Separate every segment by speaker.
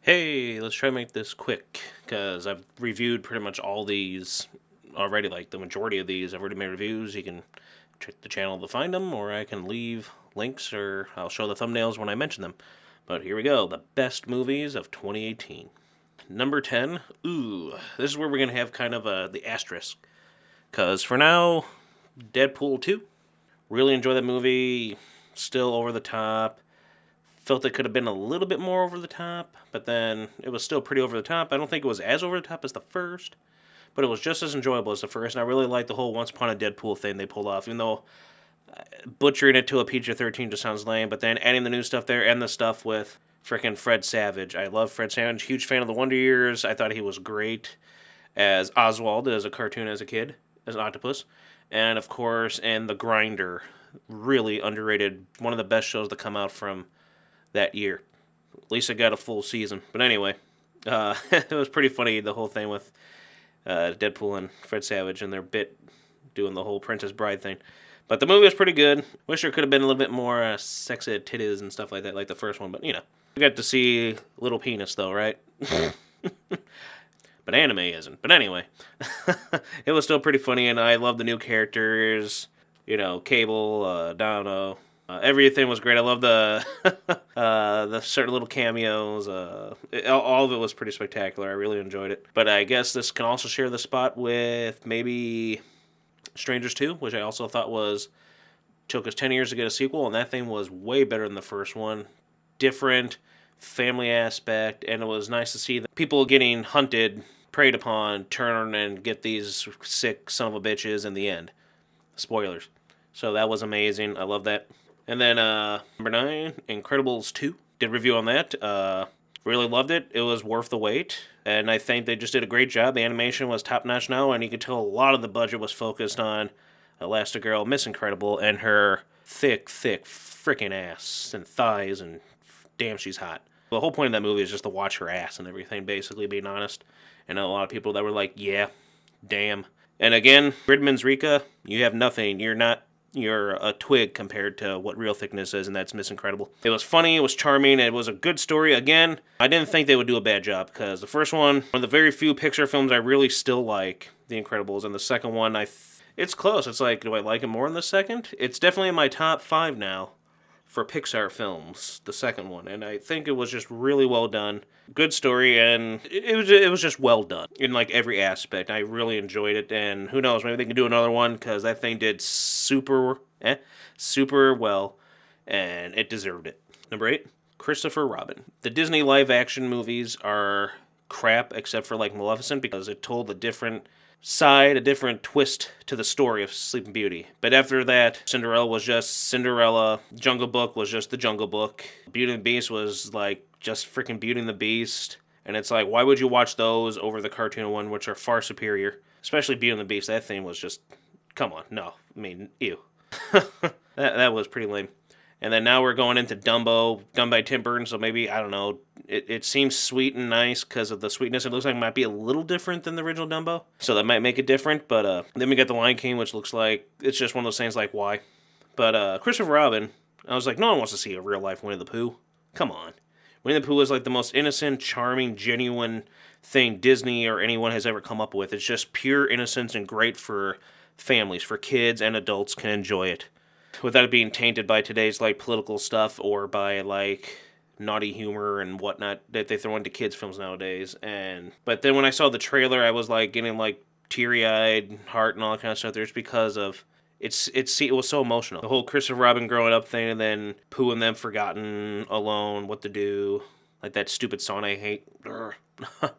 Speaker 1: Hey, let's try to make this quick, because I've reviewed pretty much all these already, like the majority of these. I've already made reviews. You can check the channel to find them, or I can leave links, or I'll show the thumbnails when I mention them. But here we go, the best movies of 2018. Number 10, this is where we're going to have kind of the asterisk. Because for now, Deadpool 2, really enjoy that movie, still over the top. Felt it could have been a little bit more over the top, but then it was still pretty over the top. I don't think it was as over the top as the first, but it was just as enjoyable as the first, and I really liked the whole Once Upon a Deadpool thing they pulled off, even though butchering it to a PG-13 just sounds lame, but then adding the new stuff there and the stuff with freaking Fred Savage. I love Fred Savage, huge fan of the Wonder Years. I thought he was great as Oswald, as a cartoon as a kid, as an octopus, and of course, and The Grinder, really underrated, one of the best shows to come out from that year. At least I got a full season. But anyway, it was pretty funny, the whole thing with Deadpool and Fred Savage and their bit doing the whole Princess Bride thing. But the movie was pretty good. Wish there could have been a little bit more sexy titties and stuff like that, like the first one. But, you know, we got to see little penis, though, right? But anime isn't. But anyway, it was still pretty funny, and I love the new characters. You know, Cable, Domino. Everything was great. I love the certain little cameos. All of it was pretty spectacular. I really enjoyed it. But I guess this can also share the spot with maybe Strangers 2, which I also thought took us 10 years to get a sequel, and that thing was way better than the first one. Different family aspect, and it was nice to see the people getting hunted, preyed upon, turn and get these sick son of a bitches in the end. Spoilers. So that was amazing. I love that. And then number 9, Incredibles 2. Did a review on that. Really loved it. It was worth the wait. And I think they just did a great job. The animation was top-notch now, and you could tell a lot of the budget was focused on Elastigirl, Miss Incredible, and her thick freaking ass and thighs, and damn, she's hot. The whole point of that movie is just to watch her ass and everything, basically, being honest. And a lot of people that were like, yeah, damn. And again, Gridman's Rika, you have nothing. You're a twig compared to what real thickness is, and that's Miss Incredible. It was funny, it was charming, it was a good story. Again, I didn't think they would do a bad job, because the first one of the very few Pixar films I really still like, The Incredibles, and the second one, it's close. It's like, do I like it more in the second? It's definitely in my top 5 now for Pixar films, the second one, and I think it was just really well done. Good story, and it was just well done in like every aspect. I really enjoyed it, and who knows, maybe they can do another one, because that thing did super well, and it deserved it. Number 8, Christopher Robin. The Disney live-action movies are crap, except for like Maleficent, because it told a different side, a different twist to the story of Sleeping Beauty. But after that, Cinderella was just Cinderella. Jungle Book was just the Jungle Book. Beauty and the Beast was like just freaking Beauty and the Beast. And it's like, why would you watch those over the cartoon one, which are far superior? Especially Beauty and the Beast. That thing was just, come on, no. I mean, ew. that was pretty lame. And then now we're going into Dumbo, done by Tim Burton, so maybe, I don't know, it seems sweet and nice because of the sweetness. It looks like it might be a little different than the original Dumbo, so that might make it different, but then we got The Lion King, which looks like, it's just one of those things like, why? But Christopher Robin, I was like, no one wants to see a real-life Winnie the Pooh. Come on. Winnie the Pooh is like the most innocent, charming, genuine thing Disney or anyone has ever come up with. It's just pure innocence and great for families, for kids and adults can enjoy it, without it being tainted by today's like political stuff or by like naughty humor and whatnot that they throw into kids films nowadays. But then when I saw the trailer, I was like getting like teary-eyed, heart and all that kind of stuff. There's because of it was so emotional. The whole Christopher Robin growing up thing, and then Pooh and them forgotten, alone, what to do, like that stupid song I hate.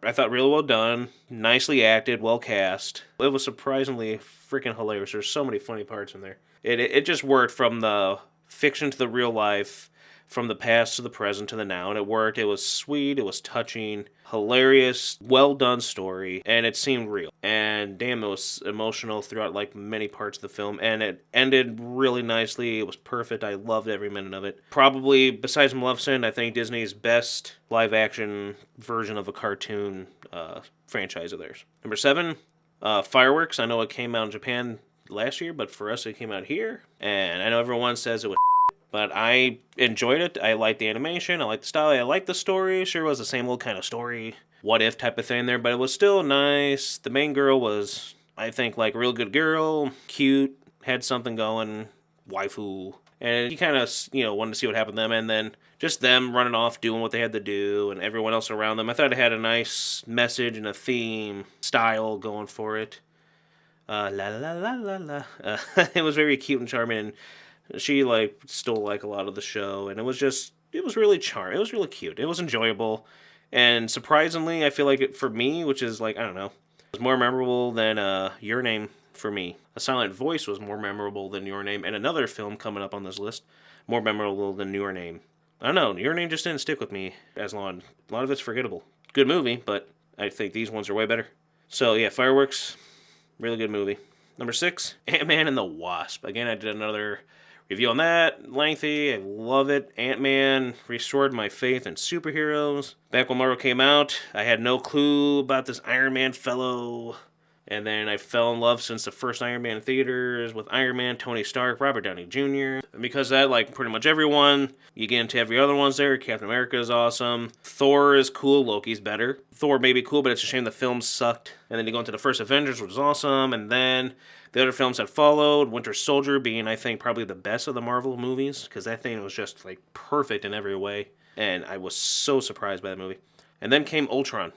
Speaker 1: I thought really well done, nicely acted, well cast. It was surprisingly freaking hilarious. There's so many funny parts in there. It just worked from the fiction to the real life, from the past to the present to the now, and it worked. It was sweet, it was touching, hilarious, well done story, and it seemed real. And damn, it was emotional throughout like many parts of the film, and it ended really nicely. It was perfect. I loved every minute of it. Probably, besides Maleficent, I think Disney's best live-action version of a cartoon franchise of theirs. Number 7, Fireworks. I know it came out in Japan last year, but for us it came out here, and I know everyone says it was But I enjoyed it. I liked the animation. I liked the style. I liked the story. Sure was the same old kind of story, what if type of thing there, but it was still nice. The main girl was, I think, like a real good girl, cute, had something going, waifu. And you kind of, wanted to see what happened to them, and then just them running off doing what they had to do, and everyone else around them. I thought it had a nice message and a theme, style going for it. La la la la la. It was very cute and charming, and she stole a lot of the show, and it was really charming. It was really cute. It was enjoyable, and surprisingly, I feel like it for me, which is I don't know, it was more memorable than Your Name for me. A Silent Voice was more memorable than Your Name, and another film coming up on this list more memorable than Your Name. I don't know. Your Name just didn't stick with me as long. A lot of it's forgettable. Good movie, but I think these ones are way better. So yeah, Fireworks. Really good movie. Number 6, Ant-Man and the Wasp. Again, I did another review on that. Lengthy. I love it. Ant-Man restored my faith in superheroes. Back when Marvel came out, I had no clue about this Iron Man fellow. And then I fell in love since the first Iron Man in theaters with Iron Man, Tony Stark, Robert Downey Jr. And because of that, pretty much everyone, you get into every other ones there. Captain America is awesome. Thor is cool. Loki's better. Thor may be cool, but it's a shame the films sucked. And then you go into the first Avengers, which was awesome. And then the other films that followed, Winter Soldier being, I think, probably the best of the Marvel movies, because that thing was just, perfect in every way. And I was so surprised by that movie. And then came Ultron.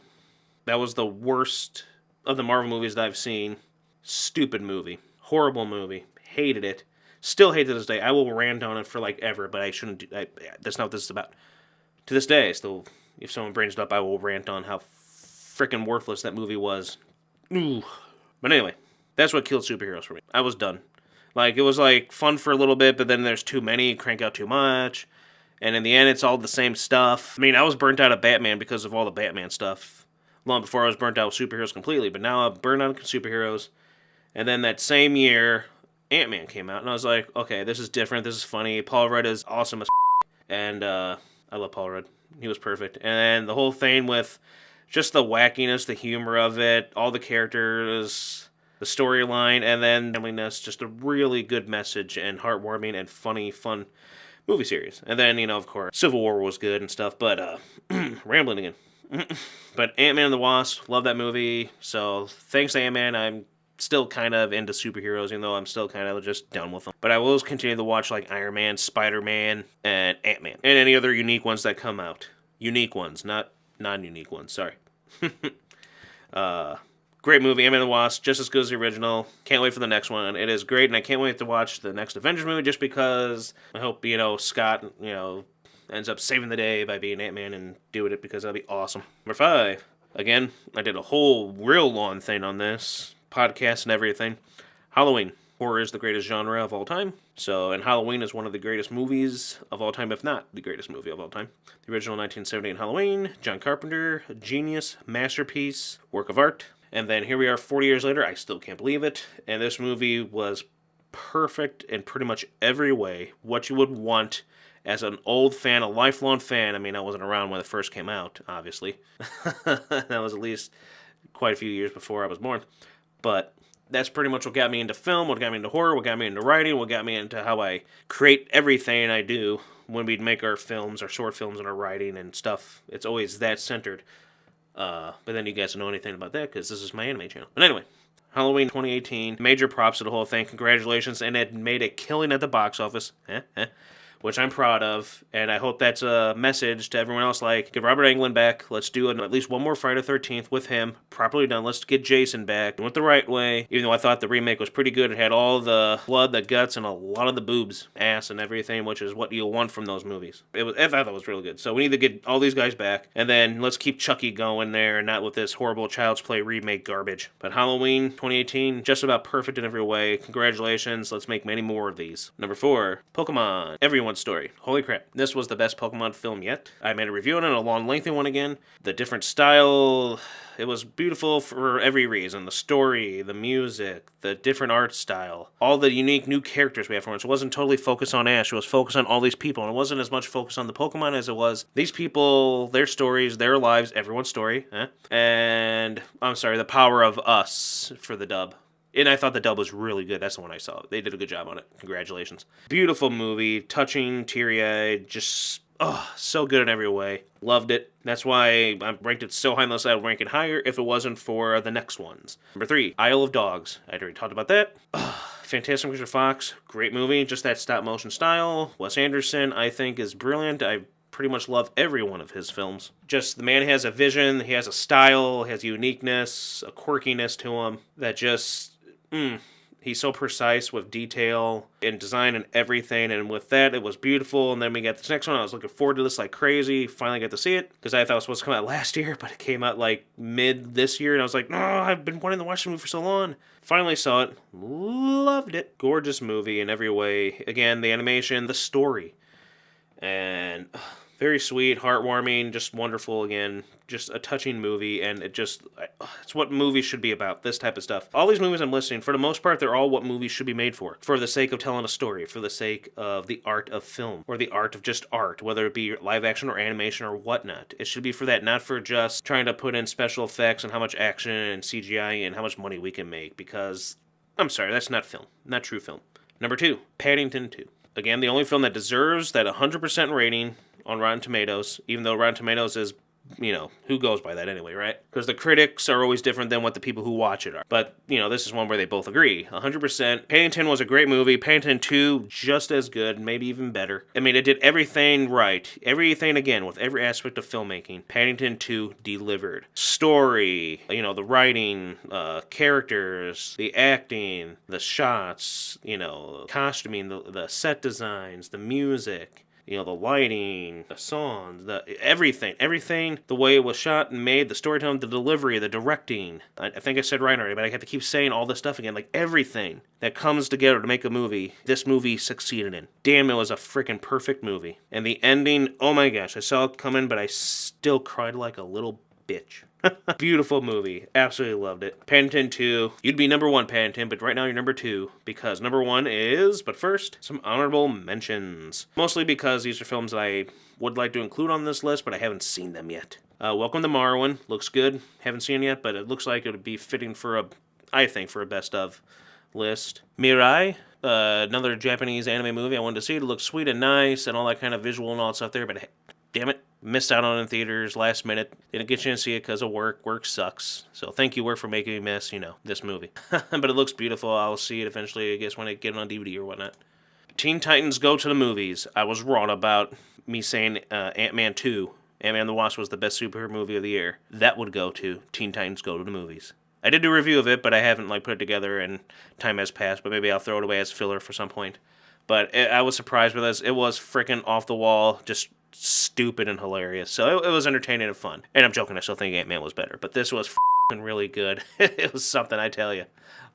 Speaker 1: That was the worst of the Marvel movies that I've seen. Stupid movie. Horrible movie. Hated it. Still hate it to this day. I will rant on it for ever, but I shouldn't that's not what this is about. To this day, still, if someone brings it up, I will rant on how freaking worthless that movie was. Ooh. But anyway, that's what killed superheroes for me. I was done. It was fun for a little bit, but then there's too many, crank out too much. And in the end, it's all the same stuff. I mean, I was burnt out of Batman because of all the Batman stuff. Long before I was burnt out with superheroes completely, but now I'm burnt out with superheroes. And then that same year, Ant-Man came out, and I was like, okay, this is different, this is funny. Paul Rudd is awesome as and I love Paul Rudd. He was perfect. And the whole thing with just the wackiness, the humor of it, all the characters, the storyline, and then familiness, just a really good message and heartwarming and funny, fun movie series. And then, of course, Civil War was good and stuff, but rambling again. But Ant-Man and the Wasp, love that movie. So thanks to Ant-Man, I'm still kind of into superheroes, even though I'm still kind of just done with them. But I will continue to watch Iron Man, Spider-Man, and Ant-Man, and any other unique ones that come out. Unique ones, not non-unique ones. Sorry. Great movie, Ant-Man and the Wasp, just as good as the original. Can't wait for the next one. It is great, and I can't wait to watch the next Avengers movie, just because I hope Scott ends up saving the day by being Ant-Man and doing it, because that'll be awesome. Number 5. Again, I did a whole real long thing on this. Podcast and everything. Halloween. Horror is the greatest genre of all time. And Halloween is one of the greatest movies of all time, if not the greatest movie of all time. The original 1978 Halloween. John Carpenter. Genius. Masterpiece. Work of art. And then here we are 40 years later. I still can't believe it. And this movie was perfect in pretty much every way. What you would want as an old fan, a lifelong fan. I mean, I wasn't around when it first came out, obviously. That was at least quite a few years before I was born. But that's pretty much what got me into film, what got me into horror, what got me into writing, what got me into how I create everything I do when we make our films, our short films, and our writing and stuff. It's always that centered. But then you guys don't know anything about that because this is my anime channel. But anyway, Halloween 2018, major props to the whole thing. Congratulations, and it made a killing at the box office. Which I'm proud of, and I hope that's a message to everyone else, get Robert Englund back, let's do at least one more Friday the 13th with him, properly done, let's get Jason back, do it the right way, even though I thought the remake was pretty good, it had all the blood, the guts, and a lot of the boobs, ass, and everything, which is what you'll want from those movies. I thought it was really good, so we need to get all these guys back, and then let's keep Chucky going there, and not with this horrible Child's Play remake garbage. But Halloween 2018, just about perfect in every way, congratulations, let's make many more of these. Number 4, Pokemon, everyone's story. Holy crap. This was the best Pokemon film yet. I made a review on it, a long, lengthy one again. The different style, it was beautiful for every reason. The story, the music, the different art style, all the unique new characters we have for it. So it wasn't totally focused on Ash. It was focused on all these people. And it wasn't as much focused on the Pokemon as it was these people, their stories, their lives, everyone's story. And, I'm sorry, the power of us for the dub. And I thought the dub was really good. That's the one I saw. They did a good job on it. Congratulations. Beautiful movie, touching, teary-eyed, just so good in every way. Loved it. That's why I ranked it so high on the list. I would rank it higher if it wasn't for the next ones. Number 3, Isle of Dogs. I already talked about that. Fantastic Mr. Fox. Great movie. Just that stop-motion style. Wes Anderson, I think, is brilliant. I pretty much love every one of his films. Just the man has a vision. He has a style. He has a uniqueness, a quirkiness to him that just... He's so precise with detail and design and everything, and with that, it was beautiful. And then we got this next one. I was looking forward to this like crazy. Finally got to see it, because I thought it was supposed to come out last year, but it came out like mid this year, and I was like, no, I've been wanting to watch the movie for so long. Finally saw it. Loved it. Gorgeous movie in every way. Again, the animation, the story. And... very sweet, heartwarming, just wonderful again. Just a touching movie, and it's what movies should be about, this type of stuff. All these movies I'm listing, for the most part, they're all what movies should be made for the sake of telling a story, for the sake of the art of film, or the art of just art, whether it be live action or animation or whatnot. It should be for that, not for just trying to put in special effects and how much action and CGI and how much money we can make, because, I'm sorry, that's not film, not true film. Number 2, Paddington 2. Again, the only film that deserves that 100% rating on Rotten Tomatoes, even though Rotten Tomatoes is, who goes by that anyway, right? Because the critics are always different than what the people who watch it are. But, this is one where they both agree. 100%. Paddington was a great movie. Paddington 2, just as good, maybe even better. I mean, it did everything right. Everything, again, with every aspect of filmmaking. Paddington 2 delivered. Story, the writing, characters, the acting, the shots, costuming, the set designs, the music. The lighting, the songs, everything, the way it was shot and made, the storytelling, the delivery, the directing. I think I said right already, but I have to keep saying all this stuff again. Like, everything that comes together to make a movie, this movie succeeded in. Damn, it was a freaking perfect movie. And the ending, oh my gosh, I saw it coming, but I still cried like a little bitch. Beautiful movie. Absolutely loved it. Paddington 2. You'd be number 1, Paddington, but right now you're number 2, because number 1 is, but first, some honorable mentions. Mostly because these are films that I would like to include on this list, but I haven't seen them yet. Welcome to Marwen. Looks good. Haven't seen it yet, but it looks like it would be fitting for a best of list. Mirai. Another Japanese anime movie I wanted to see. It looks sweet and nice and all that kind of visual and all that stuff there, but damn it. Missed out on it in theaters last minute. Didn't get a chance to see it because of work. Work sucks. So thank you, work, for making me miss, this movie. But it looks beautiful. I'll see it eventually, I guess, when I get it on DVD or whatnot. Teen Titans Go to the Movies. I was wrong about me saying Ant-Man 2. Ant-Man and the Wasp was the best superhero movie of the year. That would go to Teen Titans Go to the Movies. I did do a review of it, but I haven't put it together, and time has passed. But maybe I'll throw it away as filler for some point. But I was surprised with this. It was freaking off the wall, just stupid and hilarious. So it was entertaining and fun. And I'm joking, I still think Ant-Man was better. But this was f***ing really good. It was something, I tell you.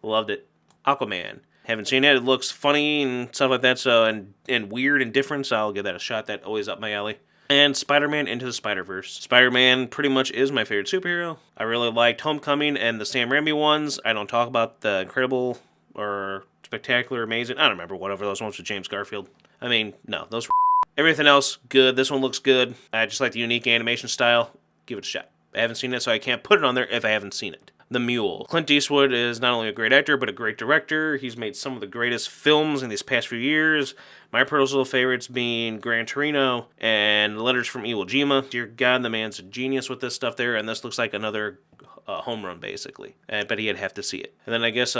Speaker 1: Loved it. Aquaman. Haven't seen it. It looks funny and stuff like that. So and weird and different. So I'll give that a shot. That always up my alley. And Spider-Man Into the Spider-Verse. Spider-Man pretty much is my favorite superhero. I really liked Homecoming and the Sam Raimi ones. I don't talk about the Incredible or Spectacular, Amazing. I don't remember whatever those ones with James Garfield. I mean, no, those were everything else, good. This one looks good. I just like the unique animation style. Give it a shot. I haven't seen it, so I can't put it on there if I haven't seen it. The Mule. Clint Eastwood is not only a great actor, but a great director. He's made some of the greatest films in these past few years. My personal favorites being Gran Torino and Letters from Iwo Jima. Dear God, the man's a genius with this stuff there, and this looks like another home run, basically. But he'd have to see it. And then I guess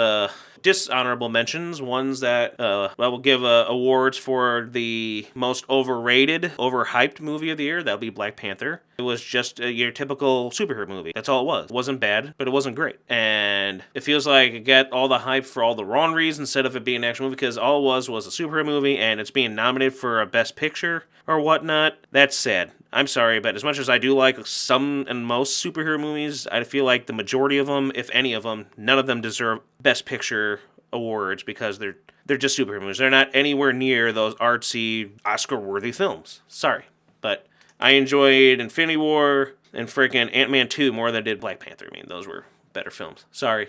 Speaker 1: dishonorable mentions, ones that we'll give awards for the most overrated, overhyped movie of the year. That'll be Black Panther. It was just your typical superhero movie. That's all it was. It wasn't bad, but it wasn't great. And it feels like it got all the hype for all the wrong reasons instead of it being an action movie, because all it was a superhero movie, and it's being nominated for a Best Picture or whatnot. That's sad. I'm sorry, but as much as I do like some and most superhero movies, I feel like the majority of them, if any of them, none of them deserve Best Picture awards, because they're just superhero movies. They're not anywhere near those artsy, Oscar-worthy films. Sorry. But I enjoyed Infinity War and freaking Ant-Man 2 more than I did Black Panther. I mean, those were better films. Sorry.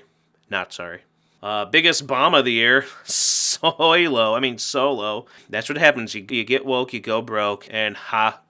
Speaker 1: Not sorry. Biggest bomb of the year, Solo. I mean, Solo. That's what happens. You get woke, you go broke, and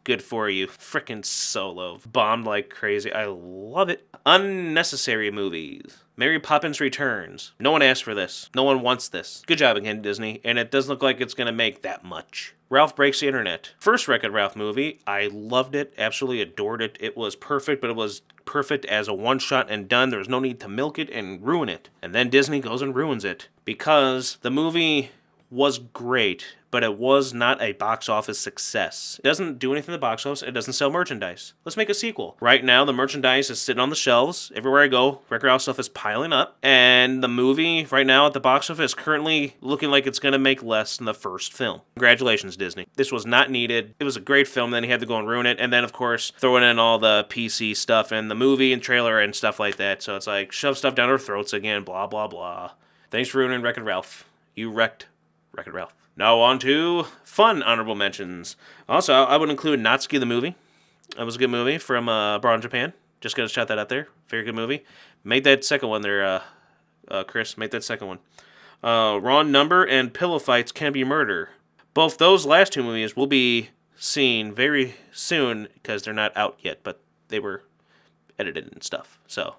Speaker 1: good for you. Frickin' Solo. Bombed like crazy. I love it. Unnecessary movies. Mary Poppins Returns. No one asked for this. No one wants this. Good job again, Disney, and it doesn't look like it's going to make that much. Ralph Breaks the Internet. First Wreck-It Ralph movie. I loved it. Absolutely adored it. It was perfect, but it was perfect as a one-shot and done. There was no need to milk it and ruin it. And then Disney goes and ruins it. Because the movie was great, but it was not a box office success. It doesn't do anything in the box office. It doesn't sell merchandise. Let's make a sequel. Right now, the merchandise is sitting on the shelves. Everywhere I go, Wreck-It Ralph stuff is piling up. And the movie, right now at the box office, is currently looking like it's going to make less than the first film. Congratulations, Disney. This was not needed. It was a great film, then he had to go and ruin it. And then, of course, throwing in all the PC stuff and the movie and trailer and stuff like that. So it's like, shove stuff down our throats again, blah, blah, blah. Thanks for ruining Wreck-It Ralph. You wrecked Wreck-It Ralph. Now on to fun honorable mentions. Also, I would include Natsuki the movie. That was a good movie from abroad in Japan. Just gonna shout that out there. Very good movie. Made that second one there, Chris. Made that second one. Wrong Number and Pillow Fights Can Be Murder. Both those last two movies will be seen very soon because they're not out yet, but they were edited and stuff. So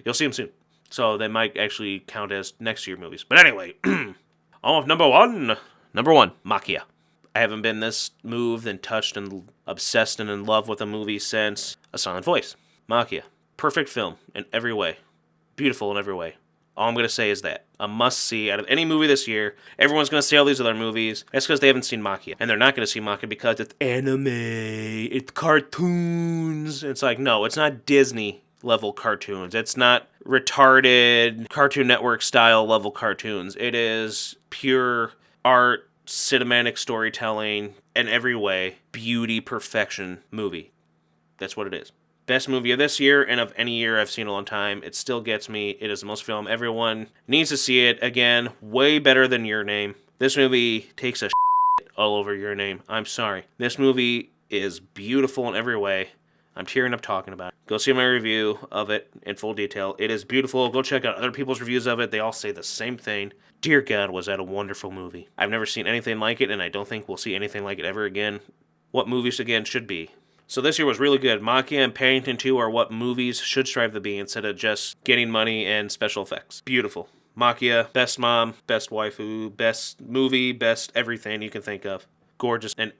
Speaker 1: you'll see them soon. So they might actually count as next year movies. But anyway, on with number one. Number one, Maquia. I haven't been this moved and touched and obsessed and in love with a movie since A Silent Voice. Maquia. Perfect film in every way. Beautiful in every way. All I'm going to say is that. A must-see out of any movie this year. Everyone's going to see all these other movies. That's because they haven't seen Maquia. And they're not going to see Maquia because it's anime. It's cartoons. It's like, no, it's not Disney level cartoons. It's not retarded Cartoon Network style level cartoons. It is pure art, cinematic storytelling, in every way, beauty, perfection movie. That's what it is. Best movie of this year and of any year I've seen in a long time. It still gets me. It is the most film. Everyone needs to see it. Again, way better than Your Name. This movie takes a shit all over Your Name. I'm sorry. This movie is beautiful in every way. I'm tearing up talking about it. Go see my review of it in full detail. It is beautiful. Go check out other people's reviews of it. They all say the same thing. Dear God, was that a wonderful movie. I've never seen anything like it, and I don't think we'll see anything like it ever again. What movies, again, should be. So this year was really good. Maquia and Paddington 2 are what movies should strive to be instead of just getting money and special effects. Beautiful. Maquia, best mom, best waifu, best movie, best everything you can think of. Gorgeous in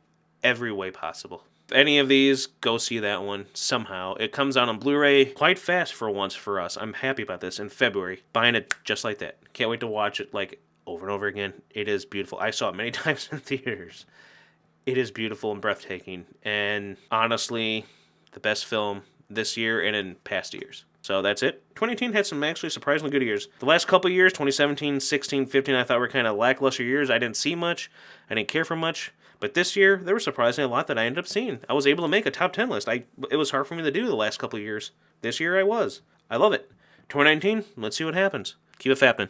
Speaker 1: every way possible. If any of these, go see that one somehow. It comes out on Blu-ray quite fast for once for us. I'm happy about this in February. Buying it just like that. Can't wait to watch it like over and over again. It is beautiful. I saw it many times in theaters. It is beautiful and breathtaking. And honestly, the best film this year and in past years. So that's it. 2018 had some actually surprisingly good years. The last couple years, 2017, 16, 15, I thought were kind of lackluster years. I didn't see much. I didn't care for much. But this year, there was surprisingly a lot that I ended up seeing. I was able to make a top 10 list. It was hard for me to do the last couple of years. This year, I was. I love it. 2019, let's see what happens. Keep it fapping.